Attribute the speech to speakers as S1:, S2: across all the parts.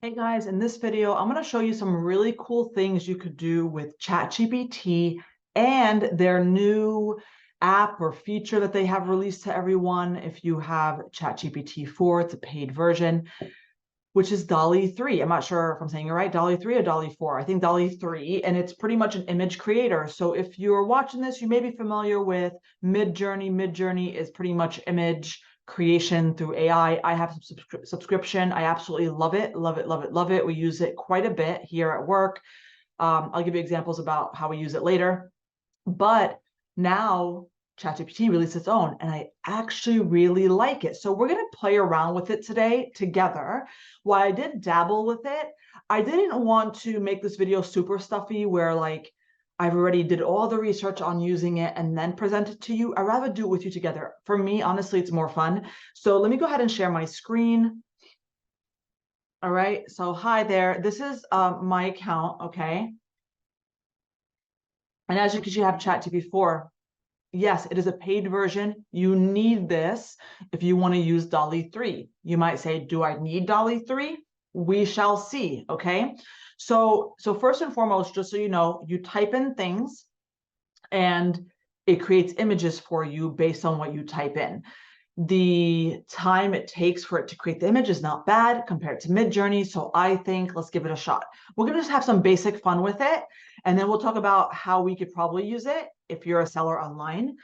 S1: Hey guys, in this video, I'm going to show you some really cool things you could do with ChatGPT and their new app or feature that they have released to everyone. If you have ChatGPT 4, it's a paid version, which is DALL-E 3. I'm not sure if I'm saying it right, DALL-E 3 or DALL-E 4. I think DALL-E 3, and it's pretty much an image creator. So if you're watching this, you may be familiar with Midjourney. Midjourney is pretty much image creation through AI. I have a subscription. I absolutely love it, love it, love it, love it. We use it quite a bit here at work. I'll give you examples about how we use it later. But now ChatGPT released its own, and I actually really like it. So we're going to play around with it today together. While I did dabble with it, I didn't want to make this video super stuffy where like I've already did all the research on using it and then present it to you. I'd rather do it with you together. For me, honestly, it's more fun. So let me go ahead and share my screen. All right. So hi there. This is my account. Okay. And as you can see, I have ChatGPT 4. Yes, it is a paid version. You need this if you want to use DALL-E 3. You might say, do I need DALL-E 3? We shall see, okay? So first and foremost, just so you know, you type in things and it creates images for you based on what you type in. The time it takes for it to create the image is not bad compared to Midjourney. So I think let's give it a shot. We're going to just have some basic fun with it. And then we'll talk about how we could probably use it if you're a seller online.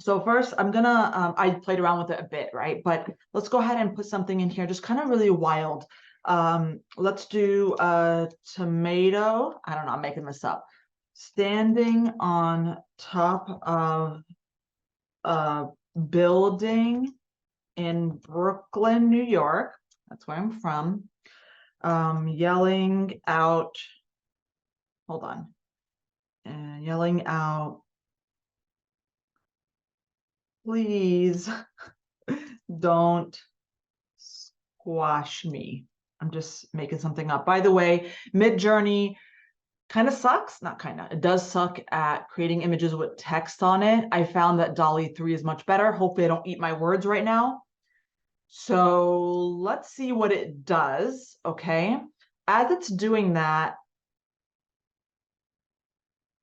S1: So first I'm gonna, I played around with it a bit, right? But let's go ahead and put something in here, just kind of really wild. Let's do a tomato. I don't know, I'm making this up. Standing on top of a building in Brooklyn, New York. That's where I'm from. Yelling out, hold on, yelling out, please don't squash me. I'm just making something up. By the way, Midjourney kind of sucks, not kind of, it does suck at creating images with text on it. I found that DALL-E 3 is much better. Hopefully I don't eat my words right now. So let's see what it does, okay? As it's doing that,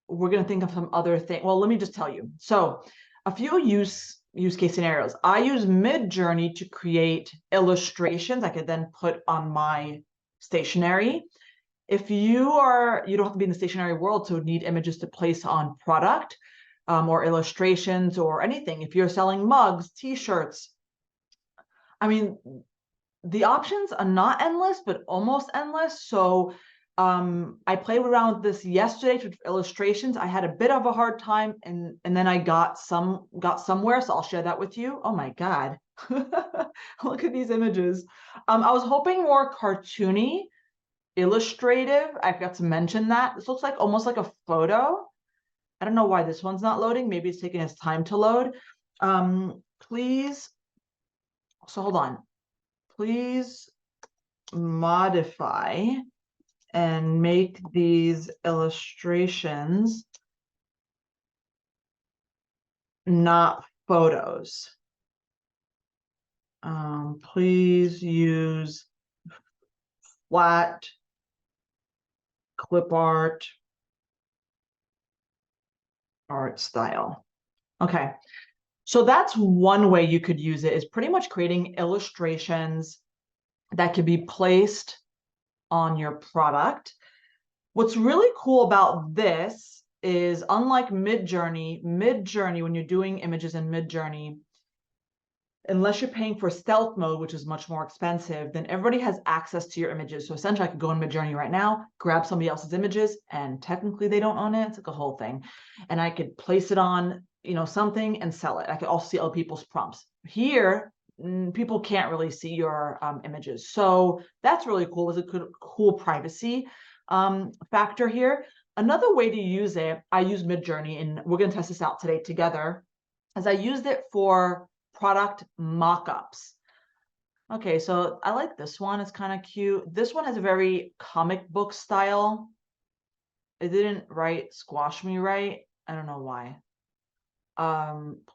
S1: we're going to think of some other thing. Well, let me just tell you. So a few use case scenarios. I use Midjourney to create illustrations I could then put on my stationery. If you don't have to be in the stationery world to need images to place on product or illustrations or anything. If you're selling mugs, t-shirts, I mean, the options are not endless, but almost endless. So I played around with this yesterday with illustrations. I had a bit of a hard time and then I got somewhere. So I'll share that with you. Oh my God. Look at these images. I was hoping more cartoony, illustrative. I forgot to mention that. This looks like almost like a photo. I don't know why this one's not loading. Maybe it's taking its time to load. Please. So hold on. Please modify and make these illustrations not photos. Please use flat clip art style. Okay, so that's one way you could use it, is pretty much creating illustrations that could be placed on your product. What's really cool about this is, unlike Midjourney, when you're doing images in Midjourney, unless you're paying for stealth mode, which is much more expensive, then everybody has access to your images. So essentially I could go in Midjourney right now, grab somebody else's images, and technically they don't own it. It's like a whole thing. And I could place it on, something and sell it. I could also see other people's prompts. Here, people can't really see your images. So that's really cool. It's a cool privacy factor here. Another way to use it, I use Midjourney, and we're going to test this out today together, is I used it for product mock-ups. Okay, so I like this one. It's kind of cute. This one has a very comic book style. It didn't write squash me right. I don't know why.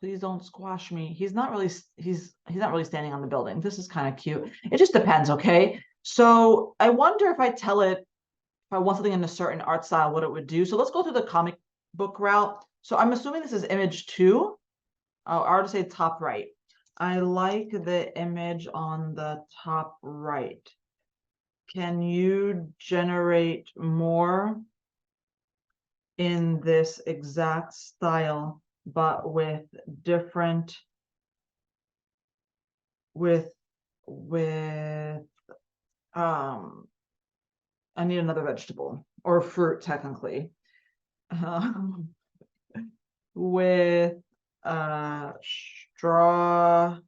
S1: Please don't squash me. He's not really standing on the building. This is kind of cute. It just depends, okay? So I wonder if I tell it, if I want something in a certain art style, what it would do. So let's go through the comic book route. So I'm assuming this is image 2. I already say top right. I like the image on the top right. Can you generate more in this exact style, but with different, I need another vegetable or fruit technically. With strawberry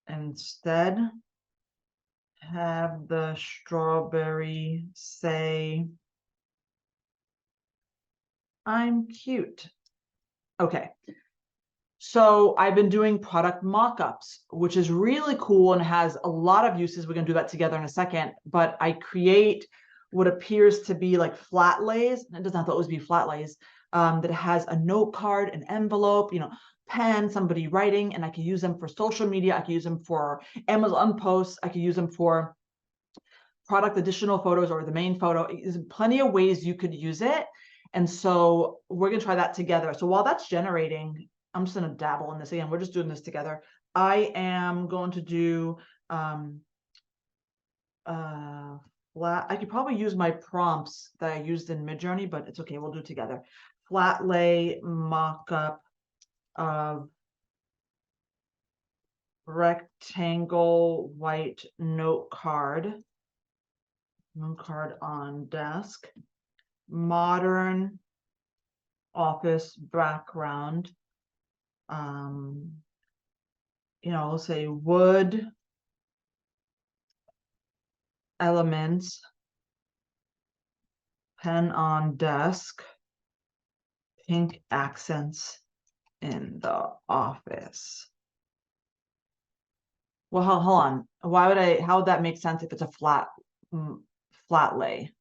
S1: instead. Have the strawberry say, I'm cute. Okay. So I've been doing product mock-ups, which is really cool and has a lot of uses. We're going to do that together in a second. But I create what appears to be like flat lays. It doesn't have to always be flat lays. That has a note card, an envelope, pen, somebody writing, and I can use them for social media. I can use them for Amazon posts. I can use them for product additional photos or the main photo. There's plenty of ways you could use it. And so we're going to try that together. So while that's generating, I'm just going to dabble in this again. We're just doing this together. I am going to do flat. I could probably use my prompts that I used in Midjourney, but it's okay. We'll do it together. Flat lay mock-up of rectangle white note card on desk, modern office background, we'll say wood elements, pen on desk, pink accents in the office. Well, hold on. How would that make sense if it's a flat lay?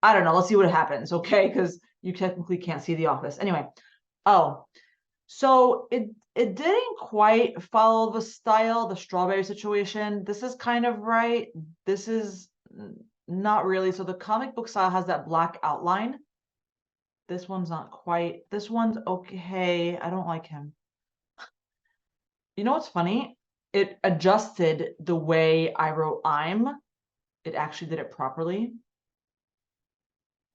S1: I don't know. Let's see what happens, okay? Because you technically can't see the office. Anyway, so it didn't quite follow the style, the strawberry situation. This is kind of right. This is not really. So the comic book style has that black outline. This one's not quite. This one's okay. I don't like him. You know what's funny? It adjusted the way I wrote I'm. It actually did it properly.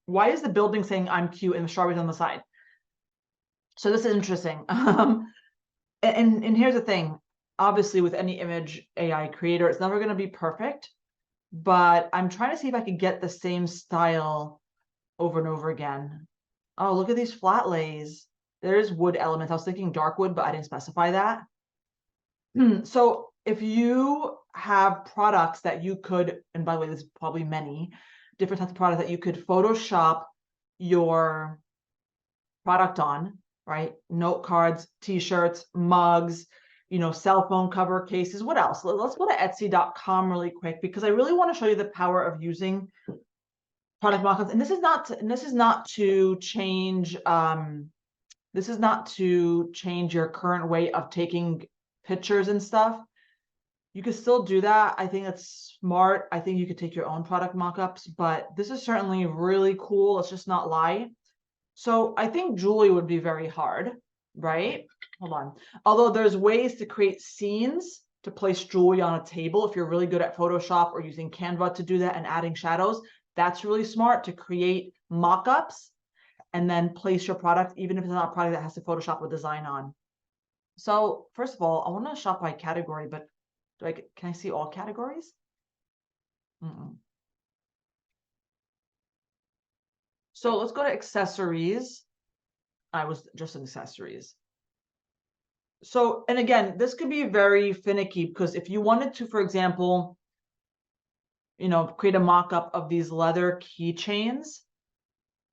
S1: Why is the building saying I'm cute and the strawberries on the side? So this is interesting. And here's the thing. Obviously, with any image AI creator, it's never going to be perfect. But I'm trying to see if I can get the same style over and over again. Oh, look at these flat lays. There's wood elements. I was thinking dark wood, but I didn't specify that. So if you have products that you could, and by the way, there's probably many different types of products that you could Photoshop your product on, right? Note cards, t-shirts, mugs, cell phone cover cases. What else? Let's go to Etsy.com really quick because I really want to show you the power of using product mockups. And this is not to change your current way of taking pictures and stuff. You could still do that. I think that's smart. I think you could take your own product mockups, but this is certainly really cool. Let's just not lie. So I think Julie would be very hard, right? Hold on. Although there's ways to create scenes to place Julie on a table. If you're really good at Photoshop or using Canva to do that and adding shadows, that's really smart to create mock-ups and then place your product, even if it's not a product that has to Photoshop a design on. So first of all, I want to shop by category, but can I see all categories? So let's go to accessories. I was just in accessories. So, and again, this could be very finicky because if you wanted to, for example, create a mock-up of these leather keychains,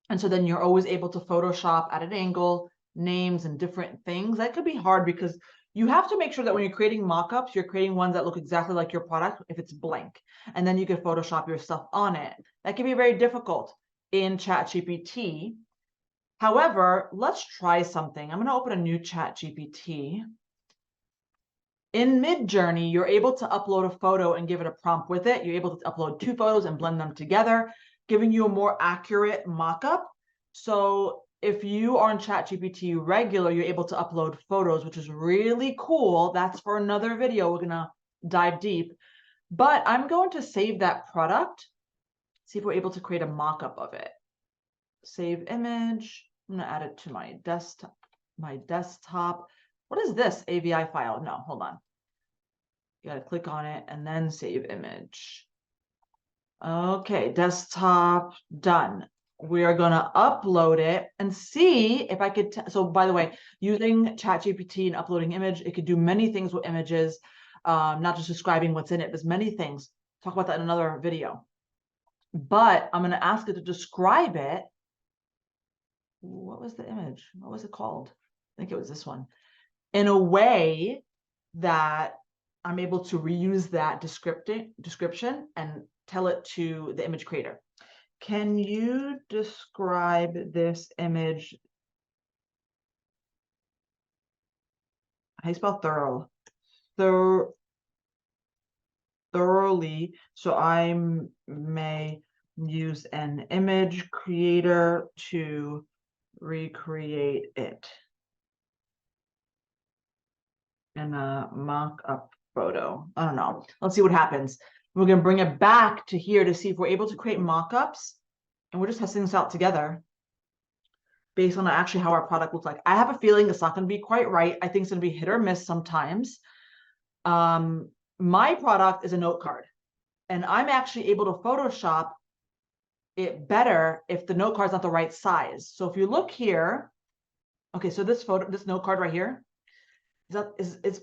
S1: and so then you're always able to Photoshop at an angle, names and different things. That could be hard because you have to make sure that when you're creating mock-ups, you're creating ones that look exactly like your product if it's blank. And then you can Photoshop your stuff on it. That can be very difficult in ChatGPT. However, let's try something. I'm going to open a new ChatGPT. In Midjourney, you're able to upload a photo and give it a prompt with it. You're able to upload 2 photos and blend them together, giving you a more accurate mock-up. So if you are on ChatGPT regular, you're able to upload photos, which is really cool. That's for another video. We're gonna dive deep. But I'm going to save that product, see if we're able to create a mock-up of it. Save image. I'm gonna add it to my desktop. What is this AVI file? No, hold on. You gotta click on it and then save image. Okay, desktop, done. We are gonna upload it and see if I could, so by the way, using ChatGPT and uploading image, it could do many things with images, not just describing what's in it. There's many things. Talk about that in another video. But I'm gonna ask it to describe it. What was the image? What was it called? I think it was this one. In a way that I'm able to reuse that description and tell it to the image creator. Can you describe this image? How do you spell thorough? Thoroughly, so I may use an image creator to recreate it in a mock-up photo. I don't know. Let's see what happens. We're going to bring it back to here to see if we're able to create mock-ups, and we're just testing this out together based on actually how our product looks like. I have a feeling it's not going to be quite right. I think it's going to be hit or miss sometimes. My product is a note card, and I'm actually able to Photoshop it better if the note card's not the right size. So if you look here, okay, so this note card right here, is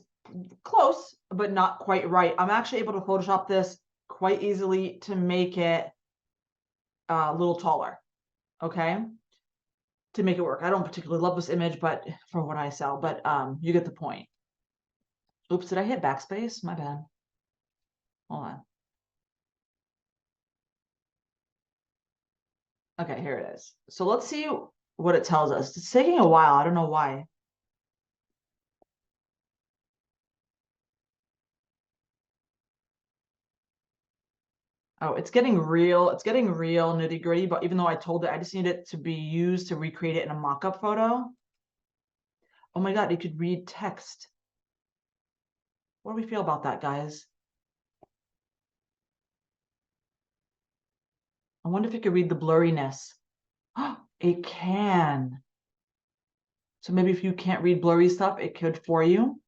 S1: close, but not quite right. I'm actually able to Photoshop this quite easily to make it a little taller, okay, to make it work. I don't particularly love this image, but for what I sell, but you get the point. Oops, did I hit backspace? My bad. Hold on. Okay, here it is. So let's see what it tells us. It's taking a while. I don't know why. Oh, it's getting real. It's getting real nitty gritty, but even though I told it, I just need it to be used to recreate it in a mock-up photo. Oh my God, it could read text. What do we feel about that, guys? I wonder if it could read the blurriness. It can. So maybe if you can't read blurry stuff, it could for you.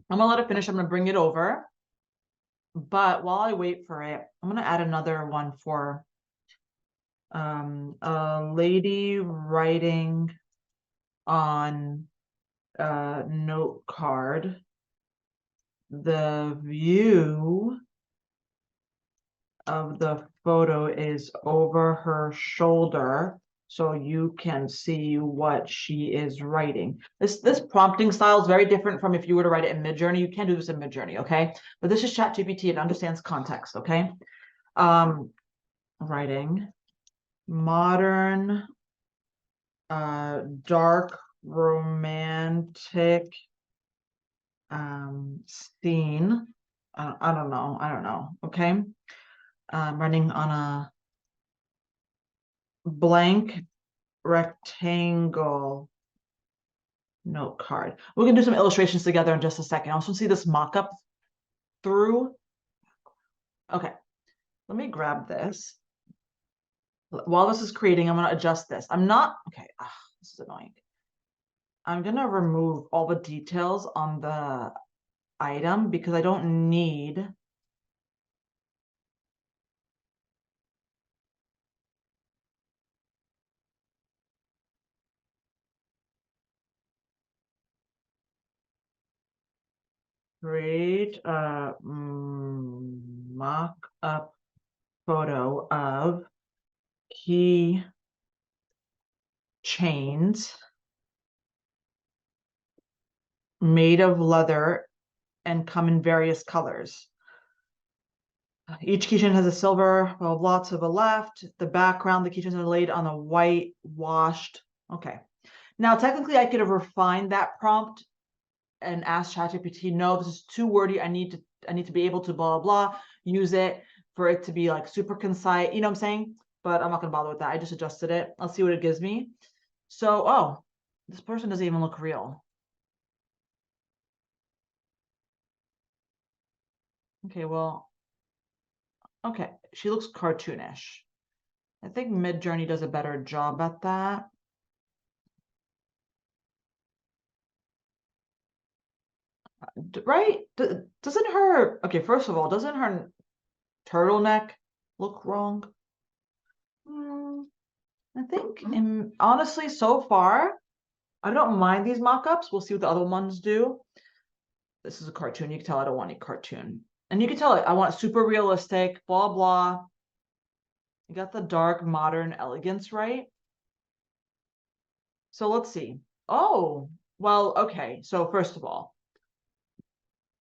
S1: I'm gonna let it finish. I'm gonna bring it over. But while I wait for it, I'm gonna add another one for a lady writing on a note card. The view of the photo is over her shoulder, so you can see what she is writing. This prompting style is very different from if you were to write it in Midjourney. You can't do this in Midjourney, okay? But this is ChatGPT. It understands context, okay? Writing modern, dark, romantic scene. I don't know, okay? Running on a blank rectangle note card. We're gonna do some illustrations together in just a second. I also see this mock-up through. Okay, let me grab this. While this is creating, I'm gonna adjust this. I'm not, okay, this is annoying. I'm gonna remove all the details on the item because I don't need create a mock-up photo of key chains made of leather and come in various colors. Each keychain has a silver, blah, blah, to the left. The background, the keychains are laid on a white washed. Okay. Now, technically, I could have refined that prompt and ask ChatGPT, no, this is too wordy. I need to be able to blah, blah, blah, use it for it to be like super concise. You know what I'm saying? But I'm not gonna bother with that. I just adjusted it. I'll see what it gives me. So, oh, this person doesn't even look real. Okay, well, okay, she looks cartoonish. I think Midjourney does a better job at that. Right? Doesn't her, okay, first of all, doesn't her turtleneck look wrong? I think, honestly, so far, I don't mind these mock-ups. We'll see what the other ones do. This is a cartoon. You can tell I don't want any cartoon. And you can tell it, I want super realistic, blah, blah. You got the dark, modern elegance, right? So let's see. Oh, well, okay. So first of all,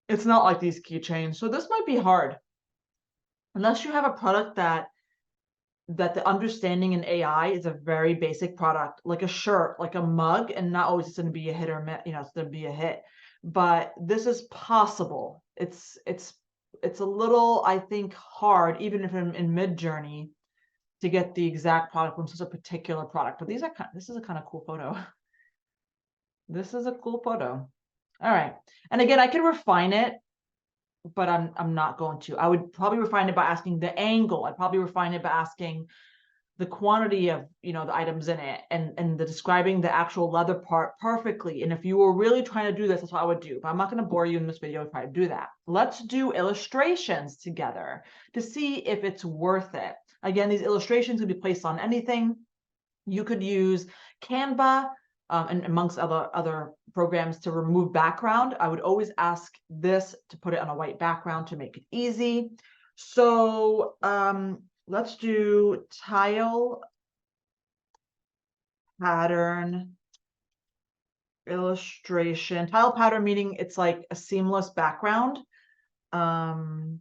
S1: it's not like these keychains. So this might be hard. Unless you have a product that the understanding in AI is a very basic product, like a shirt, like a mug, and not always it's going to be a hit or miss, it's going to be a hit. But this is possible. It's a little, I think, hard, even if I'm in Midjourney, to get the exact product from such a particular product. But this is a kind of cool photo. This is a cool photo. All right. And again, I can refine it, but I'm not going to. I would probably refine it by asking the angle. I'd probably refine it by asking the quantity of the items in it and the describing the actual leather part perfectly. And if you were really trying to do this, that's what I would do. But I'm not going to bore you in this video if I do that. Let's do illustrations together to see if it's worth it. Again, these illustrations can be placed on anything. You could use Canva and amongst other programs to remove background. I would always ask this to put it on a white background to make it easy. So let's do tile pattern illustration. Tile pattern meaning it's like a seamless background of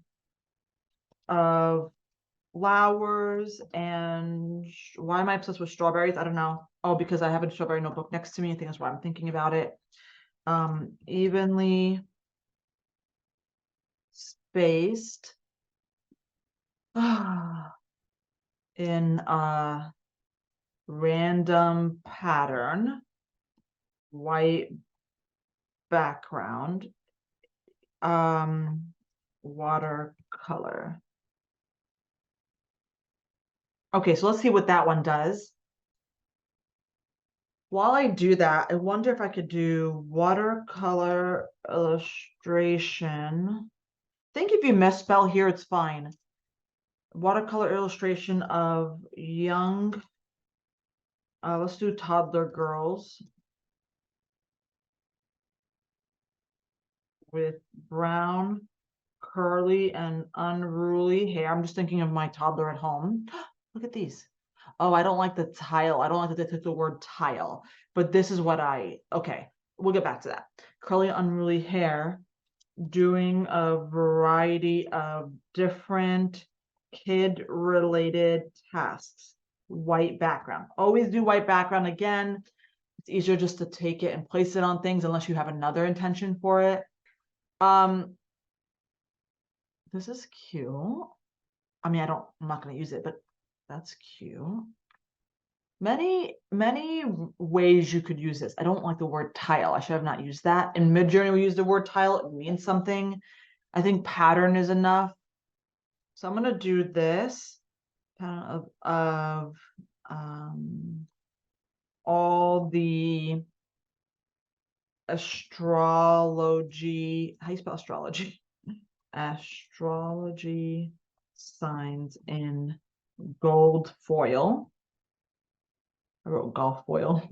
S1: flowers. And why am I obsessed with strawberries? I don't know. Oh, because I have a strawberry notebook next to me. I think that's why I'm thinking about it. Evenly spaced in a random pattern, white background, watercolor. Okay, so let's see what that one does. While I do that, I wonder if I could do watercolor illustration. I think if you misspell here, it's fine. Watercolor illustration of young, let's do toddler girls with brown, curly, and unruly hair. I'm just thinking of my toddler at home. Look at these. Oh, I don't like the tile. I don't like that they took the word tile, but this is what okay, we'll get back to that. Curly, unruly hair, doing a variety of different kid-related tasks. White background. Always do white background again. It's easier just to take it and place it on things unless you have another intention for it. This is cute. I mean, I'm not going to use it, but that's cute. Many ways you could use this. I don't like the word tile. I should have not used that. In Midjourney, we use the word tile. It means something. I think pattern is enough. So I'm going to do this of all the astrology. How do you spell astrology? Astrology signs in gold foil. I wrote golf foil.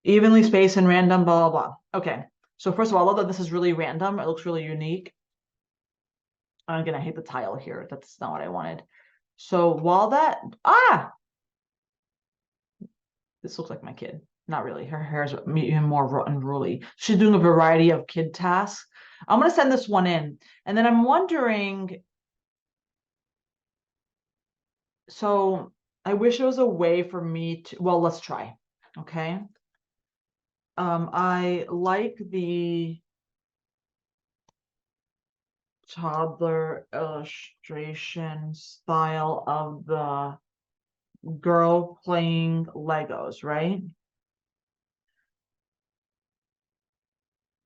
S1: Evenly spaced and random, blah, blah, blah. Okay. So first of all, I love that this is really random. It looks really unique. I'm gonna hate the tile here. That's not what I wanted. So while this looks like my kid. Not really. Her hair is even more unruly. She's doing a variety of kid tasks. I'm gonna send this one in. And then I'm wondering, so I wish there was a way for me to, well, let's try. Okay. I like the toddler illustration style of the girl playing Legos, right?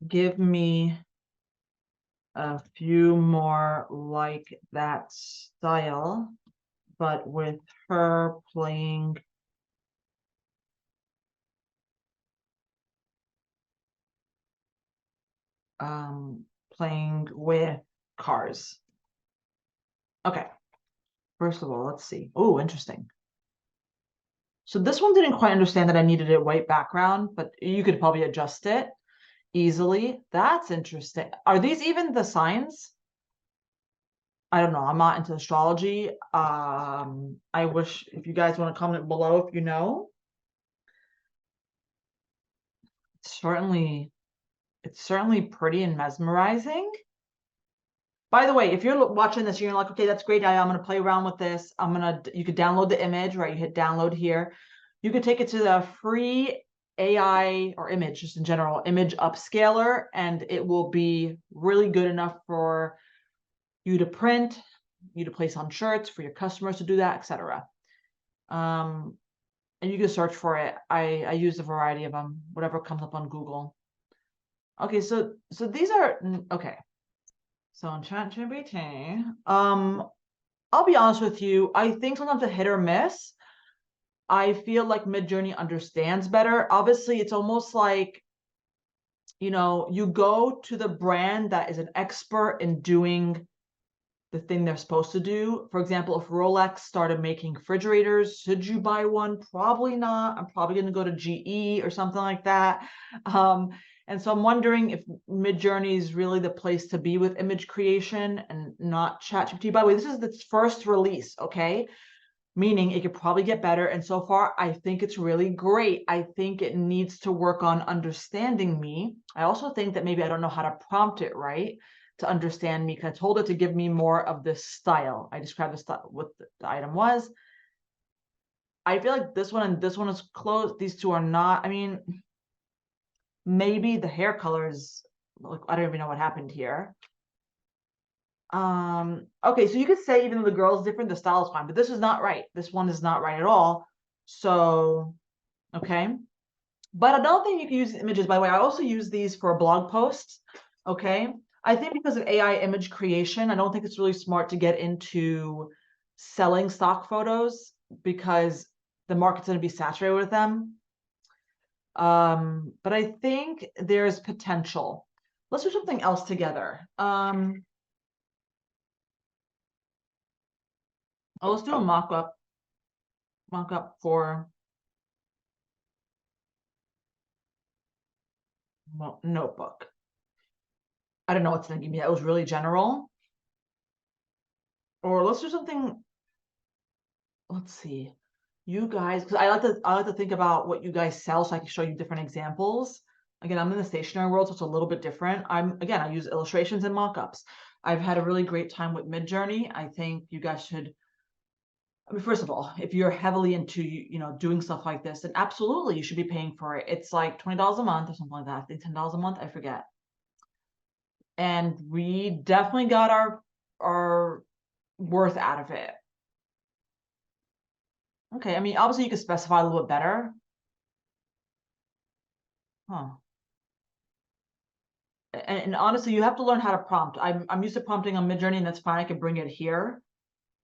S1: Give me a few more like that style, but with her playing playing with cars. Okay, first of all, let's see. Oh, interesting. So this one didn't quite understand that I needed a white background, but you could probably adjust it easily. That's interesting. Are these even the signs? I don't know. I'm not into astrology. I wish if you guys want to comment below if you know. It's certainly pretty and mesmerizing. By the way, if you're watching this, you're like, okay, that's great. I'm going to play around with this. You could download the image, right? You hit download here. You could take it to the free AI or image, just in general, image upscaler, and it will be really good enough for you to print, you to place on shirts, for your customers to do that, etc. And you can search for it. I use a variety of them, whatever comes up on Google. Okay, so these are okay. So on ChatGPT, I'll be honest with you. I think sometimes a hit or miss. I feel like Midjourney understands better. Obviously, it's almost like, you go to the brand that is an expert in doing the thing they're supposed to do. For example, if Rolex started making refrigerators, should you buy one? Probably not. I'm probably going to go to GE or something like that. And so I'm wondering if Midjourney is really the place to be with image creation and not ChatGPT. By the way, this is its first release, okay? Meaning it could probably get better. And so far, I think it's really great. I think it needs to work on understanding me. I also think that maybe I don't know how to prompt it right to understand me, because I told it to give me more of this style. I described the style, what the item was. I feel like this one and this one is close. These two are not. I mean, maybe the hair colors, like, I don't even know what happened here. Okay, so you could say even though the girl is different, the style is fine, but this is not right. This one is not right at all. So, okay. But another thing you can use images, by the way, I also use these for blog posts. Okay. I think because of AI image creation, I don't think it's really smart to get into selling stock photos because the market's going to be saturated with them. But I think there's potential. Let's do something else together. Let's do a mock-up for notebook. I don't know what's thinking me. That was really general. Or let's do something. Let's see. You guys, because I like to think about what you guys sell so I can show you different examples. Again, I'm in the stationery world, so it's a little bit different. I use illustrations and mock-ups. I've had a really great time with Midjourney. I think you guys should. I mean, first of all, if you're heavily into, doing stuff like this, then absolutely you should be paying for it. It's like $20 a month or something like that. I think $10 a month, I forget. And we definitely got our worth out of it. Okay, I mean, obviously you could specify a little bit better. Huh. And honestly, you have to learn how to prompt. I'm used to prompting on Midjourney, and that's fine. I can bring it here,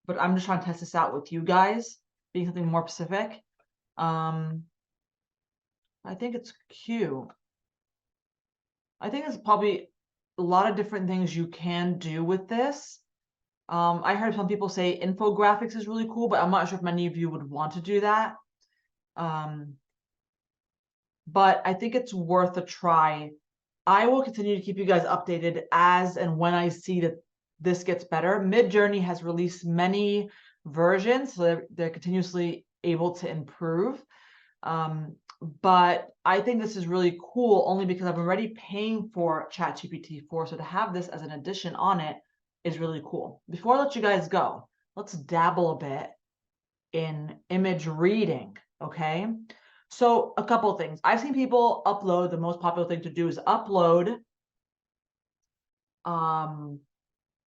S1: but I'm just trying to test this out with you guys, being something more specific. I think it's cute. I think there's probably a lot of different things you can do with this. I heard some people say infographics is really cool, but I'm not sure if many of you would want to do that. But I think it's worth a try. I will continue to keep you guys updated as and when I see that this gets better. Midjourney has released many versions, so they're continuously able to improve. But I think this is really cool only because I'm already paying for ChatGPT 4, so to have this as an addition on it is really cool. Before I let you guys go, let's dabble a bit in image reading, okay? So a couple of things. I've seen people upload, the most popular thing to do is upload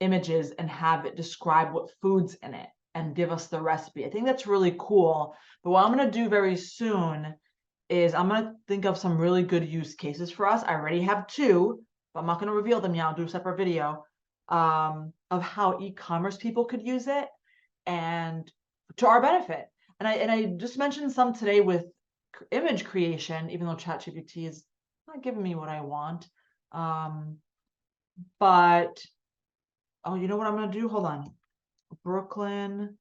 S1: images and have it describe what food's in it and give us the recipe. I think that's really cool. But what I'm going to do very soon is I'm going to think of some really good use cases for us. I already have two, but I'm not going to reveal them yet. I'll do a separate video of how e-commerce people could use it and to our benefit. And I just mentioned some today with image creation, even though ChatGPT is not giving me what I want. But oh, you know what I'm gonna do? Hold on. Brooklyn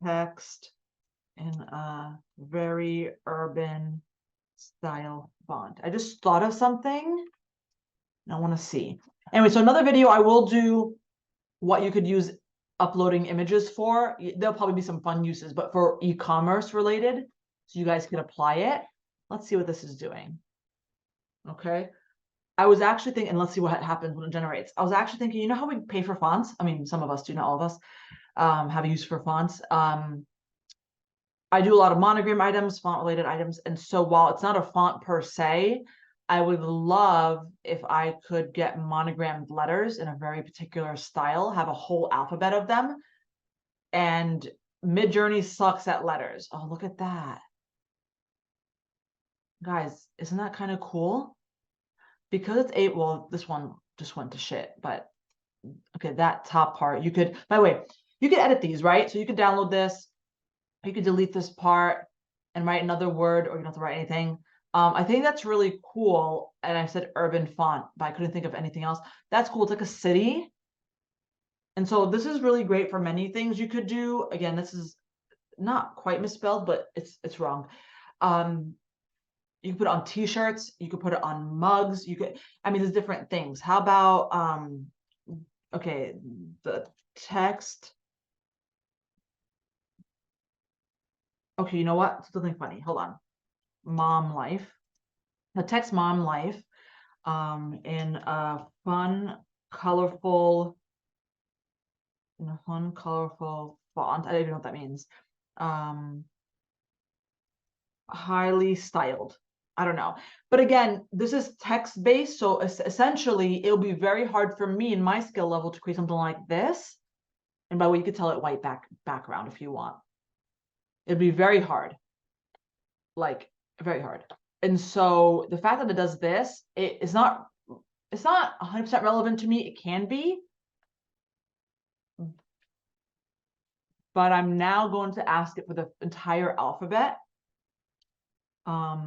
S1: text in a very urban style font. I just thought of something and I want to see. Anyway, so another video I will do what you could use uploading images for. There'll probably be some fun uses, but for e-commerce related, so you guys can apply it. Let's see what this is doing. Okay. I was actually thinking, and let's see what happens when it generates. I was actually thinking, you know how we pay for fonts? I mean, some of us do, not all of us have a use for fonts. I do a lot of monogram items, font related items. And so while it's not a font per se, I would love if I could get monogrammed letters in a very particular style, have a whole alphabet of them. And Midjourney sucks at letters. Oh, look at that. Guys, isn't that kind of cool? Because it's 8, well, this one just went to shit, but okay, that top part, you could, by the way, you could edit these, right? So you could download this, you could delete this part and write another word, or you don't have to write anything. I think that's really cool. And I said urban font, but I couldn't think of anything else. That's cool. It's like a city. And so this is really great for many things you could do. Again, this is not quite misspelled, but it's wrong. You can put it on t-shirts, you could put it on mugs, you could, I mean, there's different things. How about okay, the text. Okay, you know what? Something funny. Hold on. Mom life. The text mom life in a fun, colorful, font. I don't even know what that means. Highly styled. I don't know. But again, this is text-based, so essentially it'll be very hard for me in my skill level to create something like this. And by the way, you could tell it white background if you want. It'd be very hard. Like very hard. And so the fact that it does this, it's not 100% relevant to me. It can be, but I'm now going to ask it for the entire alphabet. I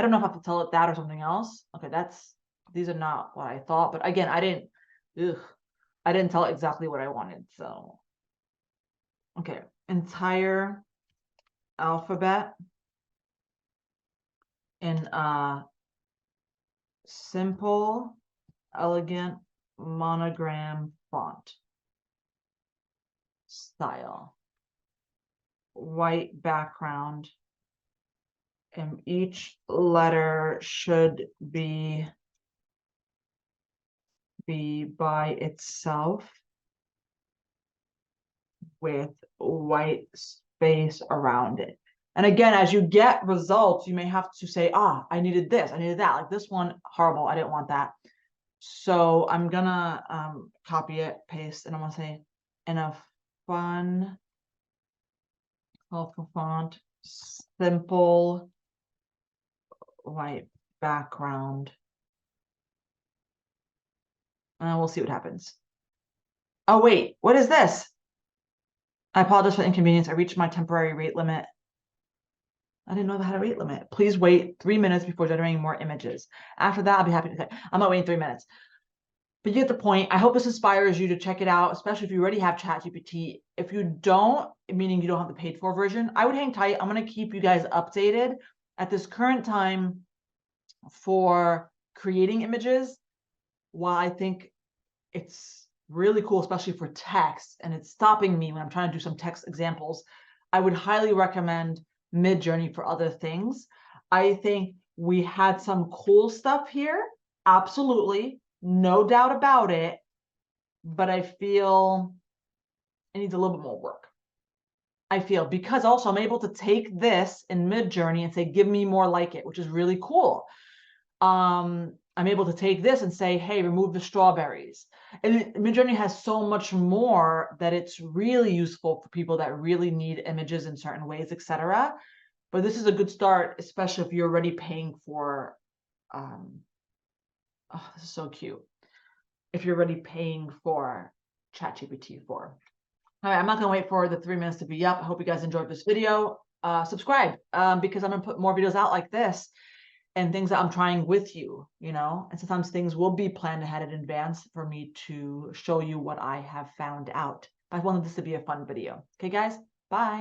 S1: don't know if I have to tell it that or something else. Okay, these are not what I thought, but again, I didn't tell it exactly what I wanted. So, okay, entire alphabet in a simple, elegant monogram font style, white background, and each letter should be by itself with white space around it. And again, as you get results, you may have to say, I needed this, I needed that. Like this one, horrible, I didn't want that. So I'm gonna copy it, paste, and I'm gonna say in a fun, colorful font, simple, white background. And we'll see what happens. Oh, wait, what is this? I apologize for the inconvenience. I reached my temporary rate limit. I didn't know they had a rate limit. Please wait 3 minutes before generating more images. After that, I'll be happy to say, I'm not waiting 3 minutes. But you get the point. I hope this inspires you to check it out, especially if you already have ChatGPT. If you don't, meaning you don't have the paid for version, I would hang tight. I'm going to keep you guys updated at this current time for creating images. While I think it's really cool, especially for text, and it's stopping me when I'm trying to do some text examples, I would highly recommend Midjourney for other things. I think we had some cool stuff here. Absolutely. No doubt about it. But I feel it needs a little bit more work. I feel, because also I'm able to take this in Midjourney and say, give me more like it, which is really cool. I'm able to take this and say, hey, remove the strawberries. And Midjourney has so much more that it's really useful for people that really need images in certain ways, etc. But this is a good start, especially if you're already paying for, oh, this is so cute. If you're already paying for ChatGPT 4. All right, I'm not gonna wait for the 3 minutes to be up. I hope you guys enjoyed this video. Subscribe, because I'm gonna put more videos out like this and things that I'm trying with you, you know? And sometimes things will be planned ahead in advance for me to show you what I have found out. I wanted this to be a fun video. Okay, guys? Bye.